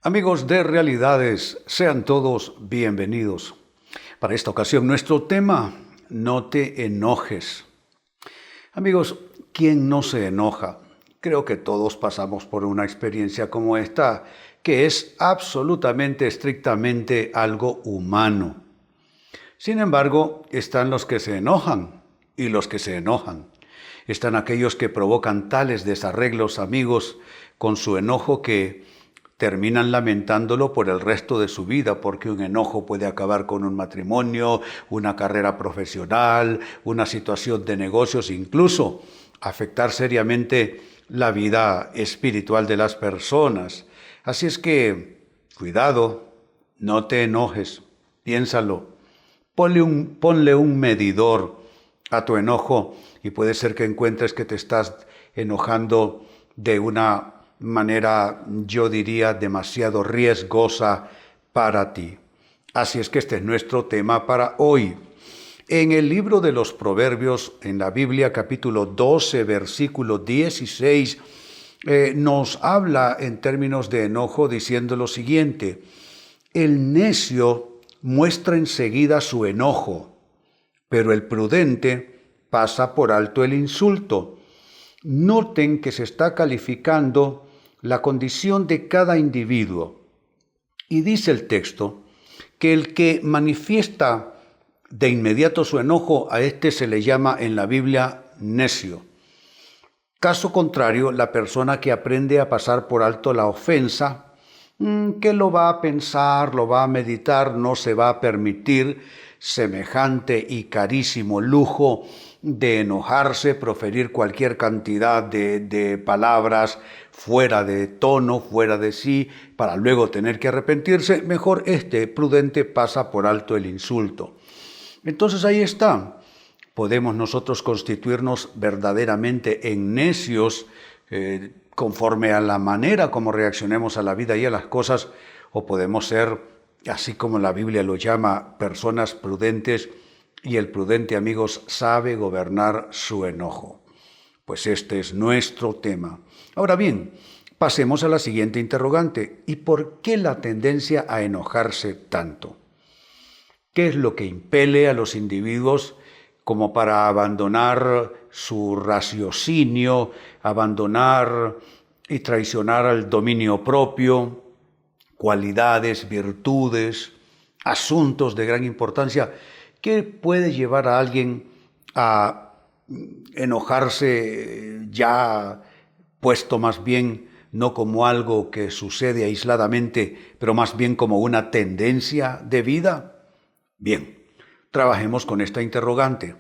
Amigos de Realidades, sean todos bienvenidos. Para esta ocasión, nuestro tema, no te enojes. Amigos, ¿quién no se enoja? Creo que todos pasamos por una experiencia como esta, que es absolutamente, estrictamente algo humano. Sin embargo, están los que se enojan y los que se enojan. Están aquellos que provocan tales desarreglos, amigos, con su enojo que terminan lamentándolo por el resto de su vida, porque un enojo puede acabar con un matrimonio, una carrera profesional, una situación de negocios, incluso afectar seriamente la vida espiritual de las personas. Así es que, cuidado, no te enojes, piénsalo, ponle un medidor a tu enojo y puede ser que encuentres que te estás enojando de una manera, yo diría, demasiado riesgosa para ti. Así es que este es nuestro tema para hoy. En el libro de los Proverbios, en la Biblia, capítulo 12, versículo 16, nos habla en términos de enojo diciendo lo siguiente: el necio muestra enseguida su enojo, pero el prudente pasa por alto el insulto. Noten que se está calificando la condición de cada individuo. Y dice el texto que el que manifiesta de inmediato su enojo, a este se le llama en la Biblia necio. Caso contrario, la persona que aprende a pasar por alto la ofensa, que lo va a pensar, lo va a meditar, no se va a permitir semejante y carísimo lujo de enojarse, proferir cualquier cantidad de palabras fuera de tono, fuera de sí, para luego tener que arrepentirse. Mejor este prudente pasa por alto el insulto. Entonces ahí está. Podemos nosotros constituirnos verdaderamente en necios conforme a la manera como reaccionemos a la vida y a las cosas, o podemos ser, así como la Biblia lo llama, personas prudentes, y el prudente, amigos, sabe gobernar su enojo. Pues este es nuestro tema. Ahora bien, pasemos a la siguiente interrogante: ¿y por qué la tendencia a enojarse tanto? ¿Qué es lo que impele a los individuos como para abandonar su raciocinio, abandonar y traicionar al dominio propio, cualidades, virtudes, asuntos de gran importancia? ¿Qué puede llevar a alguien a enojarse ya puesto más bien no como algo que sucede aisladamente, pero más bien como una tendencia de vida? Bien, trabajemos con esta interrogante.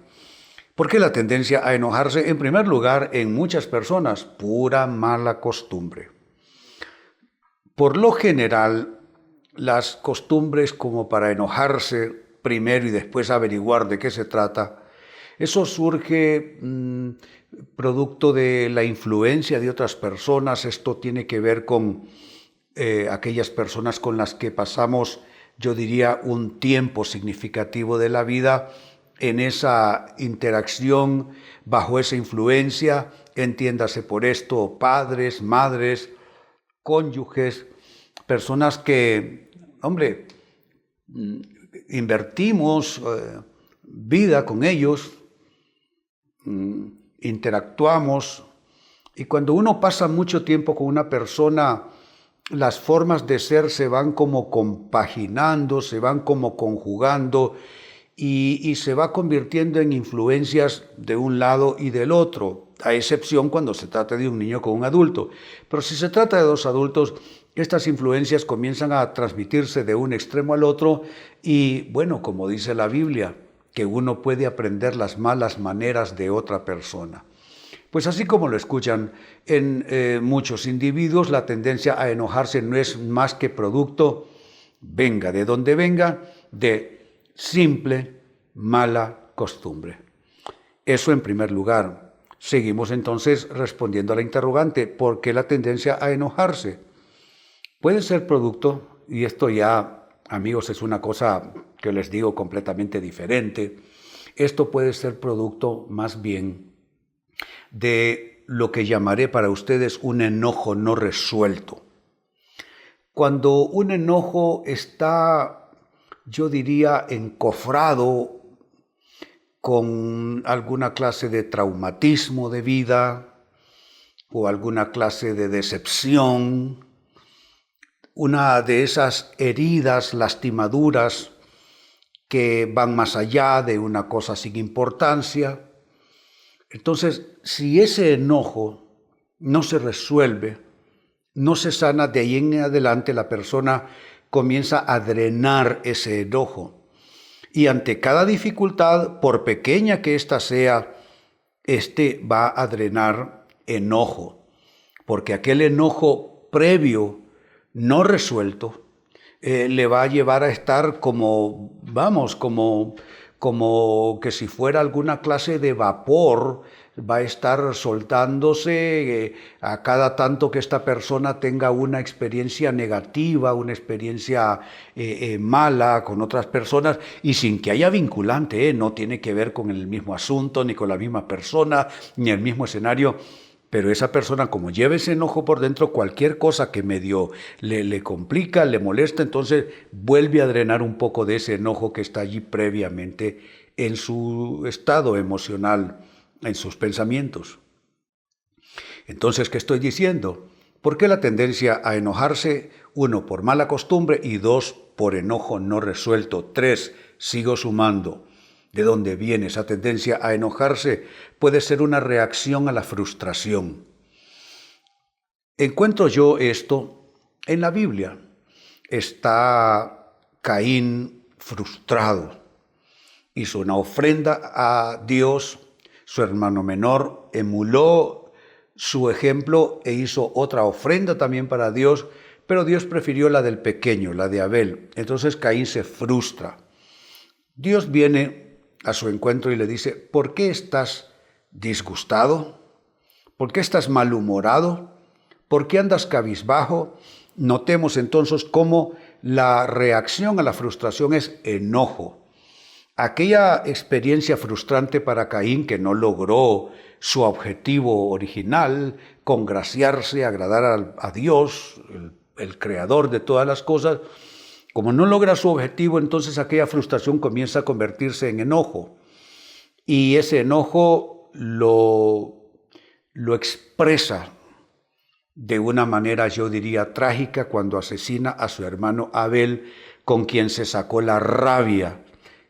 ¿Por qué la tendencia a enojarse? En primer lugar, en muchas personas, pura mala costumbre. Por lo general, las costumbres como para enojarse primero y después averiguar de qué se trata, eso surge producto de la influencia de otras personas. Esto tiene que ver con aquellas personas con las que pasamos, yo diría, un tiempo significativo de la vida en esa interacción, bajo esa influencia, entiéndase por esto, padres, madres, cónyuges, personas que, hombre, invertimos vida con ellos, interactuamos, y cuando uno pasa mucho tiempo con una persona, las formas de ser se van como compaginando, se van como conjugando y se va convirtiendo en influencias de un lado y del otro, a excepción cuando se trata de un niño con un adulto. Pero si se trata de dos adultos, estas influencias comienzan a transmitirse de un extremo al otro y, bueno, como dice la Biblia, que uno puede aprender las malas maneras de otra persona. Pues así como lo escuchan, en muchos individuos la tendencia a enojarse no es más que producto, venga de donde venga, de simple mala costumbre. Eso en primer lugar. Seguimos entonces respondiendo a la interrogante: ¿por qué la tendencia a enojarse? Puede ser producto, y esto ya, amigos, es una cosa que les digo completamente diferente, esto puede ser producto más bien de lo que llamaré para ustedes un enojo no resuelto. Cuando un enojo está, yo diría, encofrado con alguna clase de traumatismo de vida o alguna clase de decepción, una de esas heridas, lastimaduras que van más allá de una cosa sin importancia. Entonces, si ese enojo no se resuelve, no se sana, de ahí en adelante la persona comienza a drenar ese enojo. Y ante cada dificultad, por pequeña que ésta sea, va a drenar enojo, porque aquel enojo previo, no resuelto, le va a llevar a estar como que si fuera alguna clase de vapor, va a estar soltándose a cada tanto que esta persona tenga una experiencia negativa, una experiencia mala con otras personas, y sin que haya vinculante, no tiene que ver con el mismo asunto, ni con la misma persona, ni el mismo escenario. Pero esa persona, como lleva ese enojo por dentro, cualquier cosa que medio le complica, le molesta, entonces vuelve a drenar un poco de ese enojo que está allí previamente en su estado emocional, en sus pensamientos. Entonces, ¿qué estoy diciendo? ¿Por qué la tendencia a enojarse? 1, por mala costumbre, y 2, por enojo no resuelto. 3, sigo sumando. ¿De dónde viene esa tendencia a enojarse? Puede ser una reacción a la frustración. Encuentro yo esto en la Biblia. Está Caín frustrado. Hizo una ofrenda a Dios. Su hermano menor emuló su ejemplo e hizo otra ofrenda también para Dios, pero Dios prefirió la del pequeño, la de Abel. Entonces Caín se frustra. Dios viene a su encuentro y le dice: ¿por qué estás disgustado? ¿Por qué estás malhumorado? ¿Por qué andas cabizbajo? Notemos entonces cómo la reacción a la frustración es enojo. Aquella experiencia frustrante para Caín, que no logró su objetivo original, congraciarse, agradar a Dios, el creador de todas las cosas, como no logra su objetivo, entonces aquella frustración comienza a convertirse en enojo. Y ese enojo lo expresa de una manera, yo diría, trágica, cuando asesina a su hermano Abel, con quien se sacó la rabia,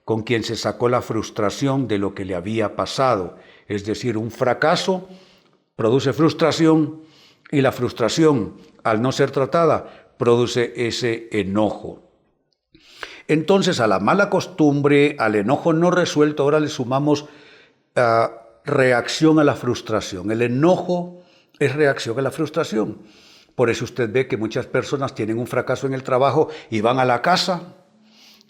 con quien se sacó la frustración de lo que le había pasado. Es decir, un fracaso produce frustración, y la frustración, al no ser tratada, produce ese enojo. Entonces, a la mala costumbre, al enojo no resuelto, ahora le sumamos reacción a la frustración. El enojo es reacción a la frustración. Por eso usted ve que muchas personas tienen un fracaso en el trabajo y van a la casa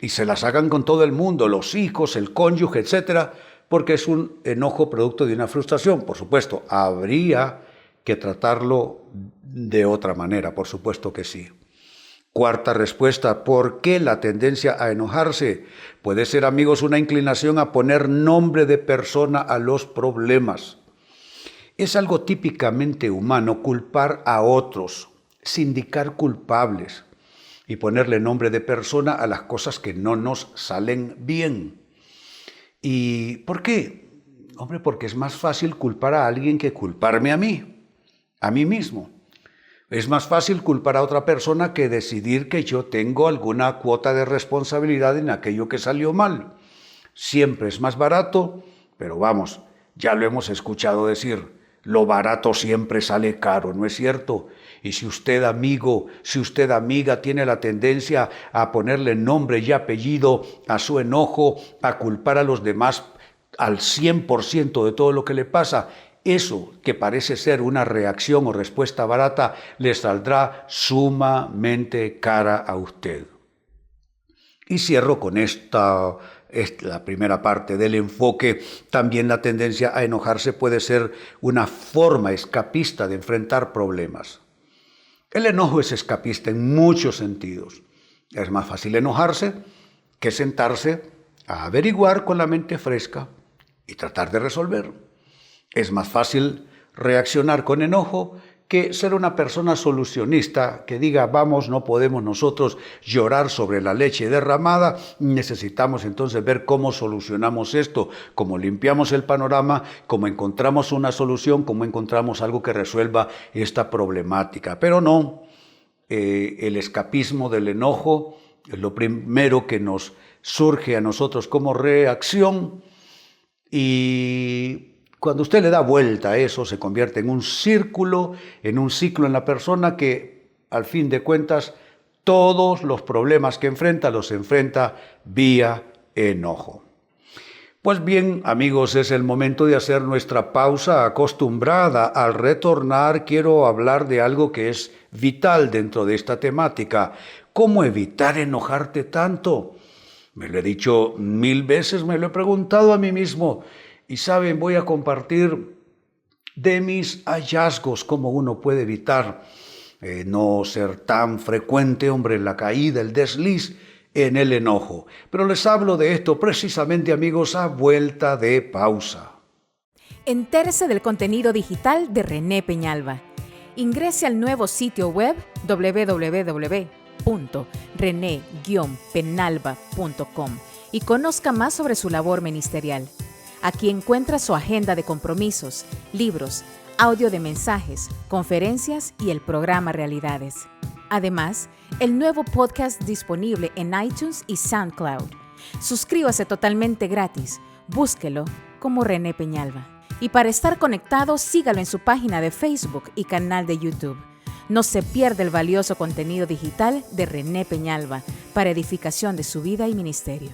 y se la sacan con todo el mundo, los hijos, el cónyuge, etcétera, porque es un enojo producto de una frustración. Por supuesto, habría que tratarlo de otra manera, por supuesto que sí. Cuarta respuesta: ¿por qué la tendencia a enojarse? Puede ser, amigos, una inclinación a poner nombre de persona a los problemas. Es algo típicamente humano culpar a otros, sindicar culpables y ponerle nombre de persona a las cosas que no nos salen bien. ¿Y por qué? Hombre, porque es más fácil culpar a alguien que culparme a mí mismo. Es más fácil culpar a otra persona que decidir que yo tengo alguna cuota de responsabilidad en aquello que salió mal. Siempre es más barato, pero vamos, ya lo hemos escuchado decir, lo barato siempre sale caro, ¿no es cierto? Y si usted, amigo, si usted, amiga, tiene la tendencia a ponerle nombre y apellido a su enojo, a culpar a los demás al 100% de todo lo que le pasa, eso que parece ser una reacción o respuesta barata le saldrá sumamente cara a usted. Y cierro con esta la primera parte del enfoque. También la tendencia a enojarse puede ser una forma escapista de enfrentar problemas. El enojo es escapista en muchos sentidos. Es más fácil enojarse que sentarse a averiguar con la mente fresca y tratar de resolver. Es más fácil reaccionar con enojo que ser una persona solucionista, que diga, vamos, no podemos nosotros llorar sobre la leche derramada, necesitamos entonces ver cómo solucionamos esto, cómo limpiamos el panorama, cómo encontramos una solución, cómo encontramos algo que resuelva esta problemática. Pero no, el escapismo del enojo es lo primero que nos surge a nosotros como reacción, y cuando usted le da vuelta a eso, se convierte en un ciclo en la persona que, al fin de cuentas, todos los problemas que enfrenta, los enfrenta vía enojo. Pues bien, amigos, es el momento de hacer nuestra pausa acostumbrada. Al retornar, quiero hablar de algo que es vital dentro de esta temática. ¿Cómo evitar enojarte tanto? Me lo he dicho 1000 veces, me lo he preguntado a mí mismo. Y saben, voy a compartir de mis hallazgos, cómo uno puede evitar no ser tan frecuente, hombre, la caída, el desliz en el enojo. Pero les hablo de esto precisamente, amigos, a vuelta de pausa. Entérese del contenido digital de René Peñalba. Ingrese al nuevo sitio web www.rene-penalba.com y conozca más sobre su labor ministerial. Aquí encuentra su agenda de compromisos, libros, audio de mensajes, conferencias y el programa Realidades. Además, el nuevo podcast disponible en iTunes y SoundCloud. Suscríbase totalmente gratis. Búsquelo como René Peñalba. Y para estar conectado, sígalo en su página de Facebook y canal de YouTube. No se pierda el valioso contenido digital de René Peñalba para edificación de su vida y ministerio.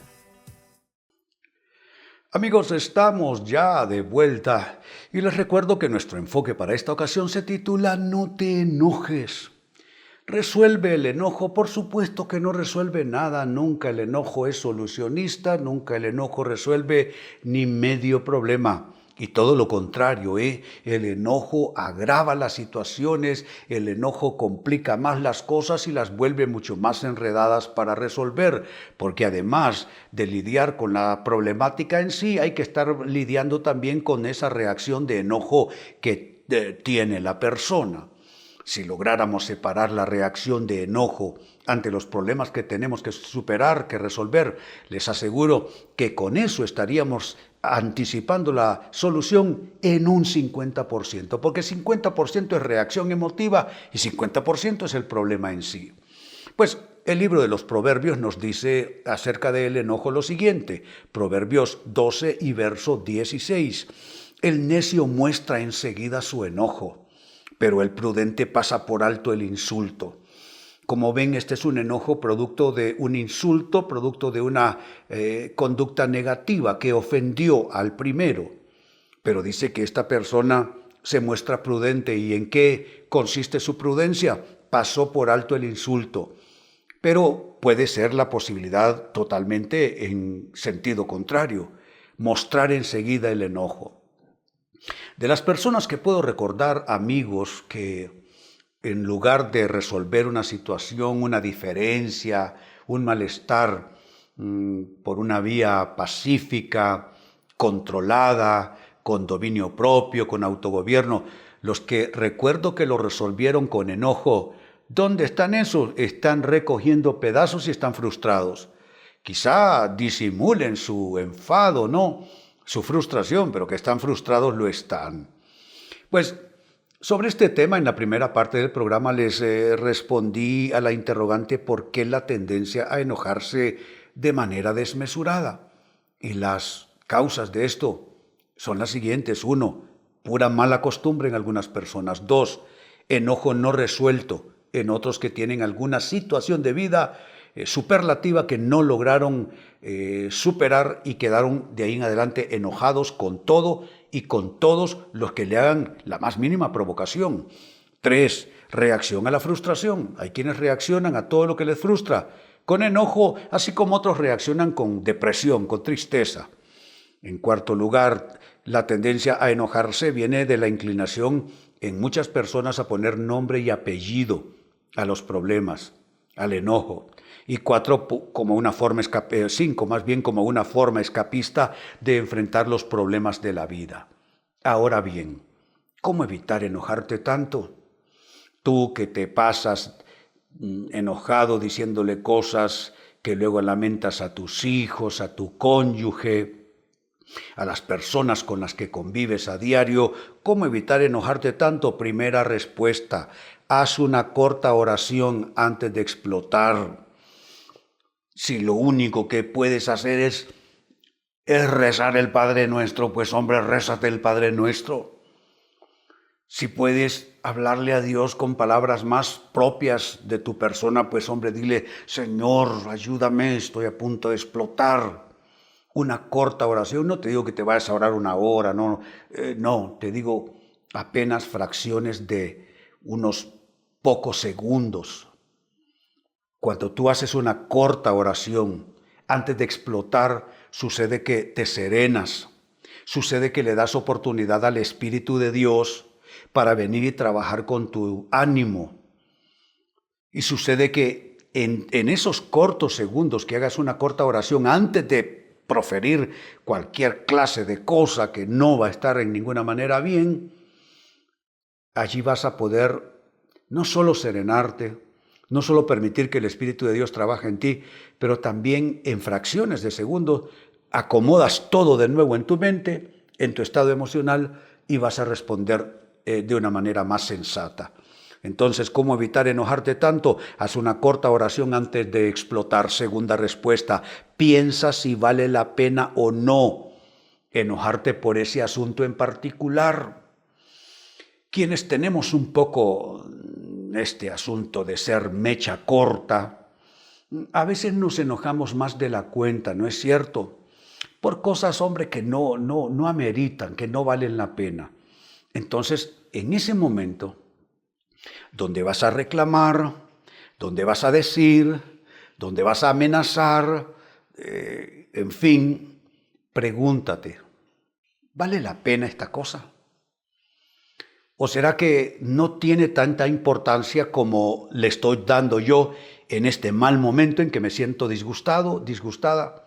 Amigos, estamos ya de vuelta y les recuerdo que nuestro enfoque para esta ocasión se titula No te enojes. ¿Resuelve el enojo? Por supuesto que no resuelve nada. Nunca el enojo es solucionista, nunca el enojo resuelve ni medio problema. Y todo lo contrario, el enojo agrava las situaciones, el enojo complica más las cosas y las vuelve mucho más enredadas para resolver, porque además de lidiar con la problemática en sí, hay que estar lidiando también con esa reacción de enojo que tiene la persona. Si lográramos separar la reacción de enojo ante los problemas que tenemos que superar, que resolver, les aseguro que con eso estaríamos anticipando la solución en un 50%, porque 50% es reacción emotiva y 50% es el problema en sí. Pues el libro de los Proverbios nos dice acerca del enojo lo siguiente, Proverbios 12 y verso 16. El necio muestra enseguida su enojo, pero el prudente pasa por alto el insulto. Como ven, este es un enojo producto de un insulto, producto de una conducta negativa que ofendió al primero. Pero dice que esta persona se muestra prudente. ¿Y en qué consiste su prudencia? Pasó por alto el insulto. Pero puede ser la posibilidad totalmente en sentido contrario, mostrar enseguida el enojo. De las personas que puedo recordar, amigos, que en lugar de resolver una situación, una diferencia, un malestar por una vía pacífica, controlada, con dominio propio, con autogobierno, los que recuerdo que lo resolvieron con enojo, ¿dónde están esos? Están recogiendo pedazos y están frustrados. Quizá disimulen su enfado, ¿no? Su frustración, pero que están frustrados lo están. Pues sobre este tema, en la primera parte del programa les respondí a la interrogante ¿por qué la tendencia a enojarse de manera desmesurada? Y las causas de esto son las siguientes. 1, pura mala costumbre en algunas personas. 2, enojo no resuelto en otros que tienen alguna situación de vida superlativa que no lograron superar y quedaron de ahí en adelante enojados con todo y con todos los que le hagan la más mínima provocación. 3, reacción a la frustración. Hay quienes reaccionan a todo lo que les frustra con enojo, así como otros reaccionan con depresión, con tristeza. En cuarto lugar, la tendencia a enojarse viene de la inclinación en muchas personas a poner nombre y apellido a los problemas, al enojo. Y 4, como una forma 5, más bien como una forma escapista de enfrentar los problemas de la vida. Ahora bien, ¿cómo evitar enojarte tanto? Tú que te pasas enojado diciéndole cosas que luego lamentas a tus hijos, a tu cónyuge, a las personas con las que convives a diario. ¿Cómo evitar enojarte tanto? Primera respuesta: haz una corta oración antes de explotar. Si lo único que puedes hacer es rezar el Padre Nuestro, pues hombre, rézate el Padre Nuestro. Si puedes hablarle a Dios con palabras más propias de tu persona, pues hombre, dile: Señor, ayúdame, estoy a punto de explotar. Una corta oración, no te digo que te vayas a orar una hora, no, te digo apenas fracciones de unos pocos segundos. Cuando tú haces una corta oración, antes de explotar, sucede que te serenas, sucede que le das oportunidad al Espíritu de Dios para venir y trabajar con tu ánimo. Y sucede que en esos cortos segundos que hagas una corta oración, antes de proferir cualquier clase de cosa que no va a estar en ninguna manera bien, allí vas a poder no solo serenarte, no solo permitir que el Espíritu de Dios trabaje en ti, pero también en fracciones de segundo acomodas todo de nuevo en tu mente, en tu estado emocional, y vas a responder de una manera más sensata. Entonces, ¿cómo evitar enojarte tanto? Haz una corta oración antes de explotar. Segunda respuesta: piensa si vale la pena o no enojarte por ese asunto en particular. Quienes tenemos un poco este asunto de ser mecha corta, a veces nos enojamos más de la cuenta, ¿no es cierto? Por cosas, hombre, que no ameritan, que no valen la pena. Entonces, en ese momento, donde vas a reclamar, donde vas a decir, donde vas a amenazar, en fin, pregúntate: ¿vale la pena esta cosa? ¿O será que no tiene tanta importancia como le estoy dando yo en este mal momento en que me siento disgustado, disgustada?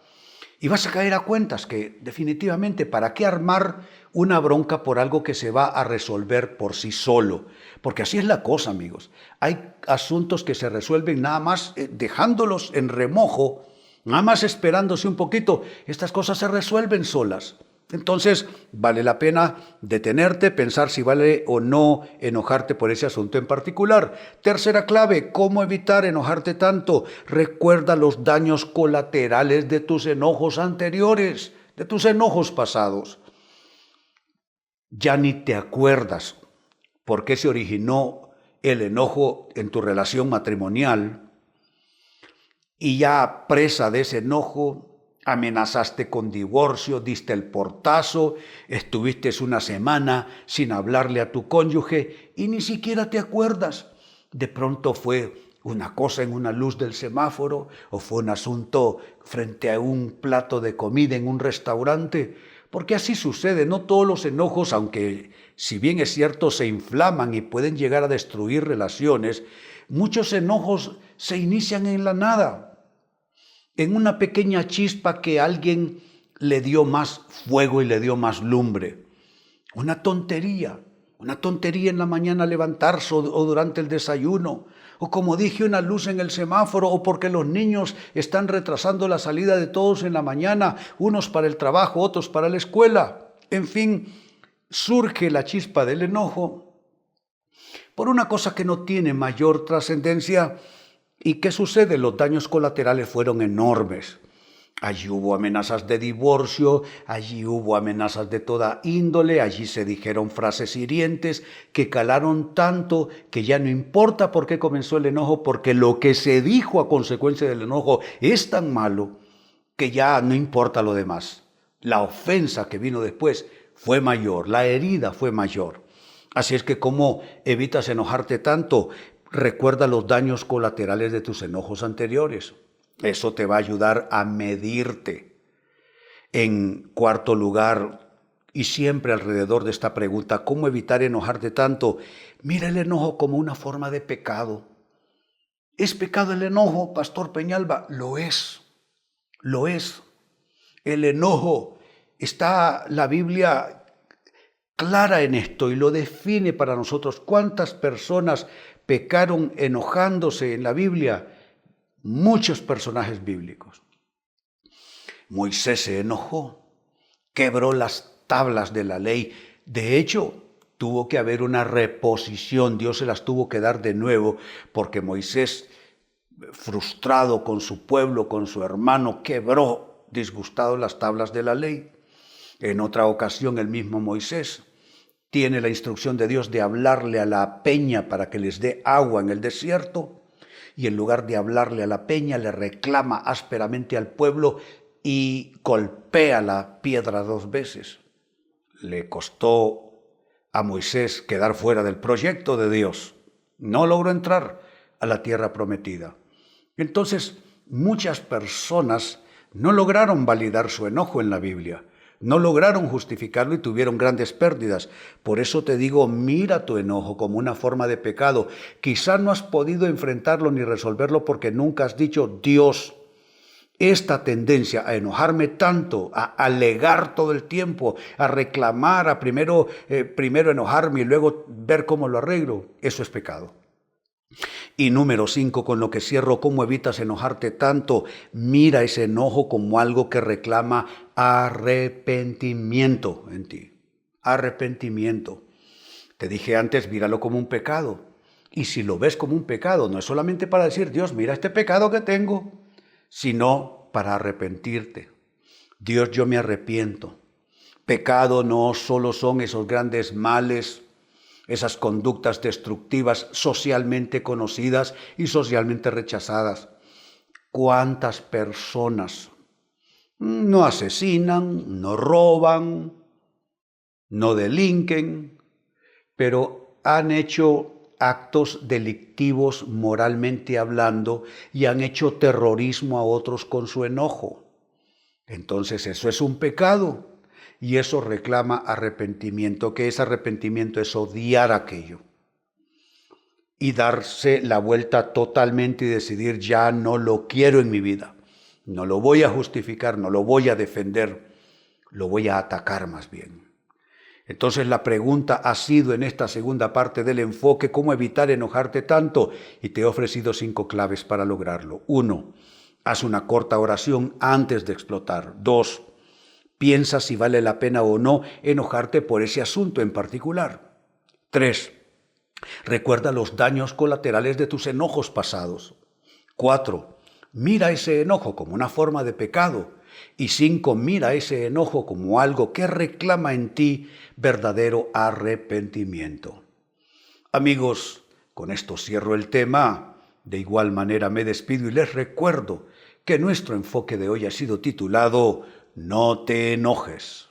Y vas a caer a cuentas que definitivamente, ¿para qué armar una bronca por algo que se va a resolver por sí solo? Porque así es la cosa, amigos. Hay asuntos que se resuelven nada más dejándolos en remojo, nada más esperándose un poquito. Estas cosas se resuelven solas. Entonces, vale la pena detenerte, pensar si vale o no enojarte por ese asunto en particular. Tercera clave: ¿cómo evitar enojarte tanto? Recuerda los daños colaterales de tus enojos anteriores, de tus enojos pasados. Ya ni te acuerdas por qué se originó el enojo en tu relación matrimonial, y ya presa de ese enojo, amenazaste con divorcio, diste el portazo, estuviste una semana sin hablarle a tu cónyuge y ni siquiera te acuerdas. De pronto fue una cosa en una luz del semáforo, o fue un asunto frente a un plato de comida en un restaurante, porque así sucede. No todos los enojos, aunque si bien es cierto se inflaman y pueden llegar a destruir relaciones, muchos enojos se inician en la nada, en una pequeña chispa que alguien le dio más fuego y le dio más lumbre. Una tontería en la mañana levantarse o durante el desayuno, o como dije, una luz en el semáforo, o porque los niños están retrasando la salida de todos en la mañana, unos para el trabajo, otros para la escuela. En fin, surge la chispa del enojo por una cosa que no tiene mayor trascendencia. ¿Y qué sucede? Los daños colaterales fueron enormes. Allí hubo amenazas de divorcio, allí hubo amenazas de toda índole, allí se dijeron frases hirientes que calaron tanto que ya no importa por qué comenzó el enojo, porque lo que se dijo a consecuencia del enojo es tan malo que ya no importa lo demás. La ofensa que vino después fue mayor, la herida fue mayor. Así es que, ¿cómo evitas enojarte tanto? Recuerda los daños colaterales de tus enojos anteriores. Eso te va a ayudar a medirte. En cuarto lugar, y siempre alrededor de esta pregunta, ¿cómo evitar enojarte tanto? Mira el enojo como una forma de pecado. ¿Es pecado el enojo, Pastor Peñalba? Lo es. El enojo, está la Biblia clara en esto y lo define para nosotros. ¿Cuántas personas pecaron enojándose en la Biblia? Muchos personajes bíblicos. Moisés se enojó, quebró las tablas de la ley. De hecho, tuvo que haber una reposición. Dios se las tuvo que dar de nuevo porque Moisés, frustrado con su pueblo, con su hermano, quebró disgustado las tablas de la ley. En otra ocasión, el mismo Moisés tiene la instrucción de Dios de hablarle a la peña para que les dé agua en el desierto, y en lugar de hablarle a la peña, le reclama ásperamente al pueblo y golpea la piedra 2 veces. Le costó a Moisés quedar fuera del proyecto de Dios. No logró entrar a la tierra prometida. Entonces, muchas personas no lograron validar su enojo en la Biblia. No lograron justificarlo y tuvieron grandes pérdidas. Por eso te digo, mira tu enojo como una forma de pecado. Quizá no has podido enfrentarlo ni resolverlo porque nunca has dicho, Dios, esta tendencia a enojarme tanto, a alegar todo el tiempo, a reclamar, a primero enojarme y luego ver cómo lo arreglo, eso es pecado. Y número 5, con lo que cierro, ¿cómo evitas enojarte tanto? Mira ese enojo como algo que reclama arrepentimiento en ti. Arrepentimiento. Te dije antes, míralo como un pecado. Y si lo ves como un pecado, no es solamente para decir, Dios, mira este pecado que tengo, sino para arrepentirte. Dios, yo me arrepiento. Pecado no solo son esos grandes males, esas conductas destructivas socialmente conocidas y socialmente rechazadas. ¿Cuántas personas no asesinan, no roban, no delinquen, pero han hecho actos delictivos moralmente hablando y han hecho terrorismo a otros con su enojo? Entonces eso es un pecado. Y eso reclama arrepentimiento. ¿Qué es arrepentimiento? Es odiar aquello y darse la vuelta totalmente y decidir, ya no lo quiero en mi vida. No lo voy a justificar, no lo voy a defender, lo voy a atacar más bien. Entonces la pregunta ha sido en esta segunda parte del enfoque, ¿cómo evitar enojarte tanto? Y te he ofrecido 5 claves para lograrlo. 1. Haz una corta oración antes de explotar. 2. Piensa si vale la pena o no enojarte por ese asunto en particular. 3. Recuerda los daños colaterales de tus enojos pasados. 4. Mira ese enojo como una forma de pecado. Y 5. Mira ese enojo como algo que reclama en ti verdadero arrepentimiento. Amigos, con esto cierro el tema. De igual manera me despido y les recuerdo que nuestro enfoque de hoy ha sido titulado No te enojes.